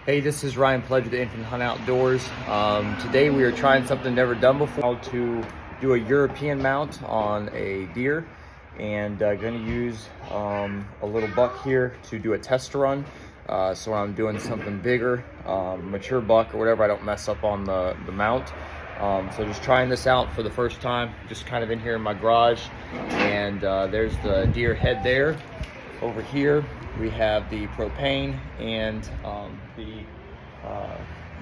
Hey, this is Ryan Pledge with Infinite Hunt Outdoors. Today we are trying something never done before, how to do a European mount on a deer, and going to use a little buck here to do a test run. So when I'm doing something bigger, mature buck or whatever, I don't mess up on the mount. So just trying this out for the first time, just kind of in here in my garage, and there's the deer head there. Over here we have the propane and the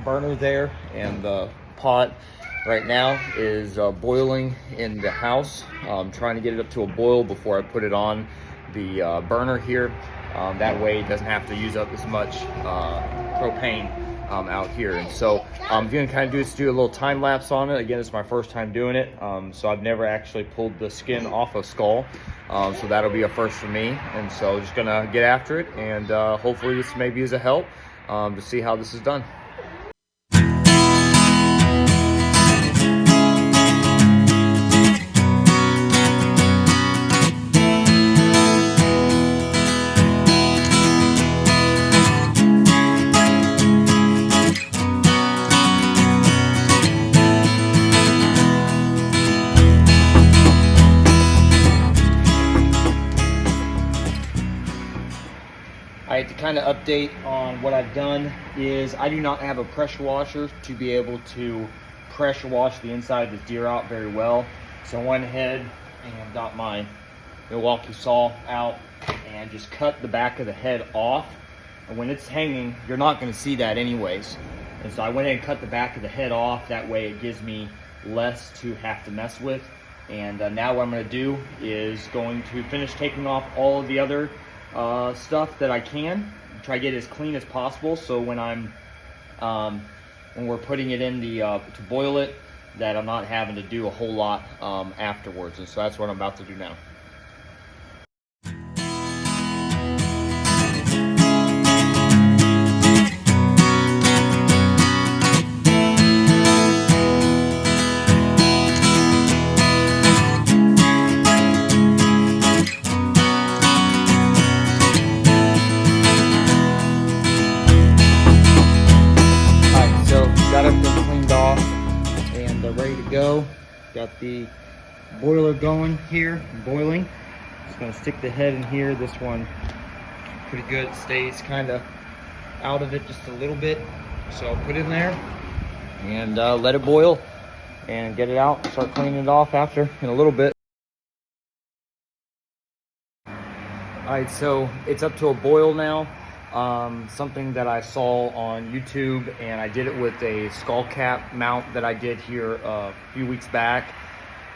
burner there, and the pot right now is boiling in the house. Trying to get it up to a boil before I put it on the burner here. That way it doesn't have to use up as much propane out here. And so I'm going to kind of do a little time lapse on it. Again, it's my first time doing it, so I've never actually pulled the skin off a skull, so that'll be a first for me. And so just gonna get after it, and hopefully this maybe is a help to see how this is done. Alright, to kind of update on what I've done is I do not have a pressure washer to be able to pressure wash the inside of this deer out very well. So I went ahead and got my Milwaukee saw out and just cut the back of the head off. And when it's hanging, you're not going to see that anyways. And so I went ahead and cut the back of the head off. That way it gives me less to have to mess with. And now what I'm going to do is going to finish taking off all of the other stuff that I can, try to get it as clean as possible, so when when we're putting it in the to boil it, that I'm not having to do a whole lot afterwards. And so that's what I'm about to do now. Got everything cleaned off and ready to go. Got the boiler going here, boiling. Just gonna stick the head in here. This one pretty good, stays kind of out of it just a little bit. So I'll put it in there and let it boil and get it out. Start cleaning it off after in a little bit. All right, so it's up to a boil now. Something that I saw on YouTube, and I did it with a skull cap mount that I did here a few weeks back,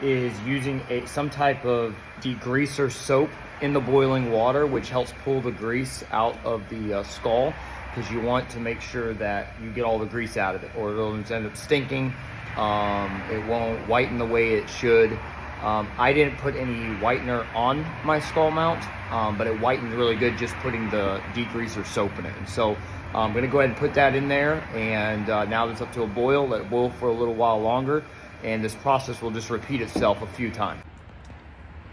is using some type of degreaser soap in the boiling water, which helps pull the grease out of the skull, because you want to make sure that you get all the grease out of it, or it'll end up stinking. It won't whiten the way it should. I didn't put any whitener on my skull mount, but it whitened really good just putting the degreaser soap in it. And so I'm going to go ahead and put that in there, and now that it's up to a boil, let it boil for a little while longer, and this process will just repeat itself a few times.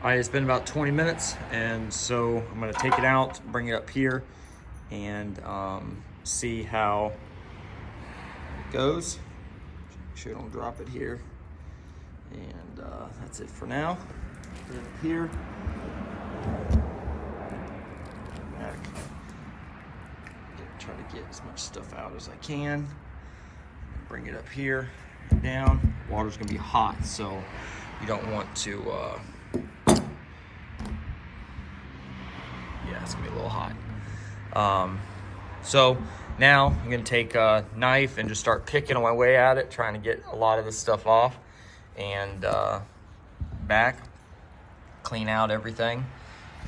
All right, it's been about 20 minutes, and so I'm going to take it out, bring it up here, and see how it goes. Make sure I don't drop it here. And that's it for now. Put it up here. Try to get as much stuff out as I can. Bring it up here and down. Water's gonna be hot, so you don't want to. Yeah, it's gonna be a little hot. So now I'm gonna take a knife and just start picking my way at it, trying to get a lot of this stuff off. And back, clean out everything,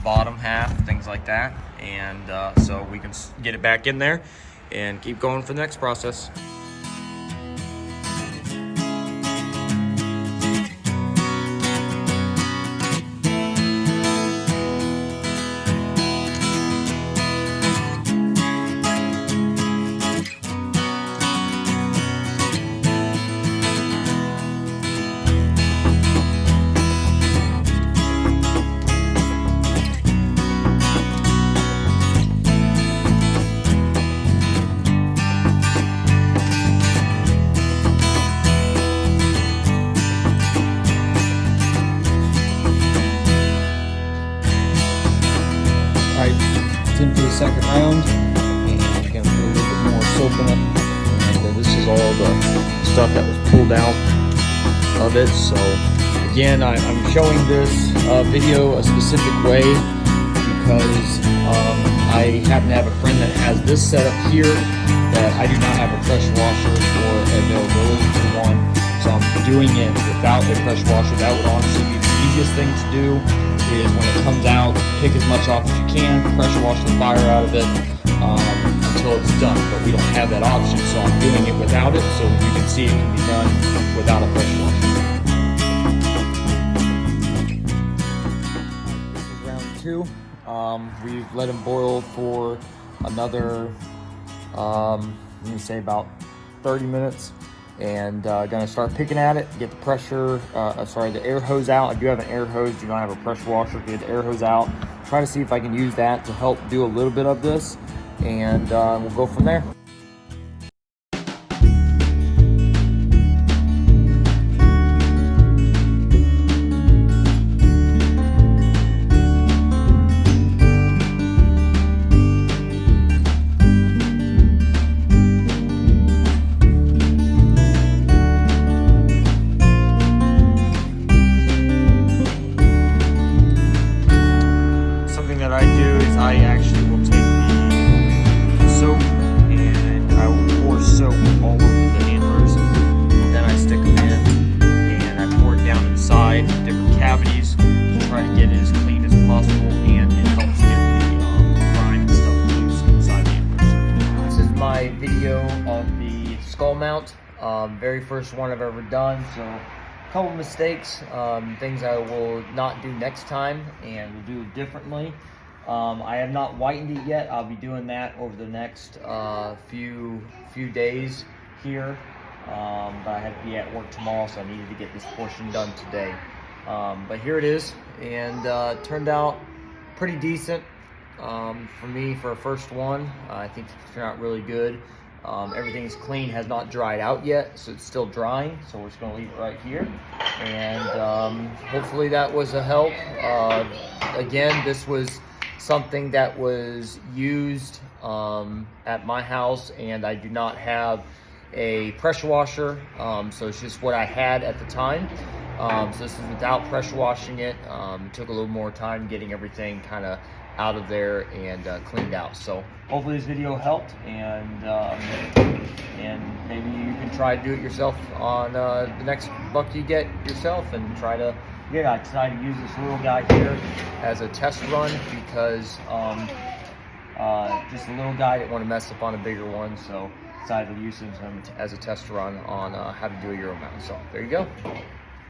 bottom half, things like that, and so we can get it back in there and keep going for the next process. second round, and I'm gonna put a little bit more soap in it. And then this is all the stuff that was pulled out of it. So again, I'm showing this video a specific way because I happen to have a friend that has this setup here that I do not have a pressure washer or availability for one. So I'm doing it without a pressure washer. That would honestly be the easiest thing to do, is when it comes out, pick as much off as you can, pressure wash the fire out of it until it's done. But we don't have that option, so I'm doing it without it, so you can see it can be done without a pressure washer. This is round 2. We've let them boil for another, let me say about 30 minutes. And gonna start picking at it, get the pressure, the air hose out. I do have an air hose, do not have a pressure washer. Get the air hose out, try to see if I can use that to help do a little bit of this, and we'll go from there. That I do is I actually will take the soap and I will pour soap all over the antlers. Then I stick them in and I pour it down inside different cavities to try to get it as clean as possible, and it helps get the grime and stuff loose inside the antlers. This is my video of the skull mount, very first one I've ever done. So couple mistakes, things I will not do next time and will do differently. I have not whitened it yet. I'll be doing that over the next few days here, but I have to be at work tomorrow, so I needed to get this portion done today. But here it is, and it turned out pretty decent for me for a first one. I think it turned out really good. Everything is clean, has not dried out yet, so it's still drying, so we're just going to leave it right here, and hopefully that was a help. Again, this was something that was used at my house, and I do not have a pressure washer, so it's just what I had at the time. So this is without pressure washing it. It took a little more time getting everything kind of out of there and cleaned out. So hopefully this video helped, and maybe you can try to do it yourself on the next buck you get yourself, and try to get it. I decided to use this little guy here as a test run because just a little guy, didn't want to mess up on a bigger one, so decided to use him as a test run on how to do a Euro mount. So there you go.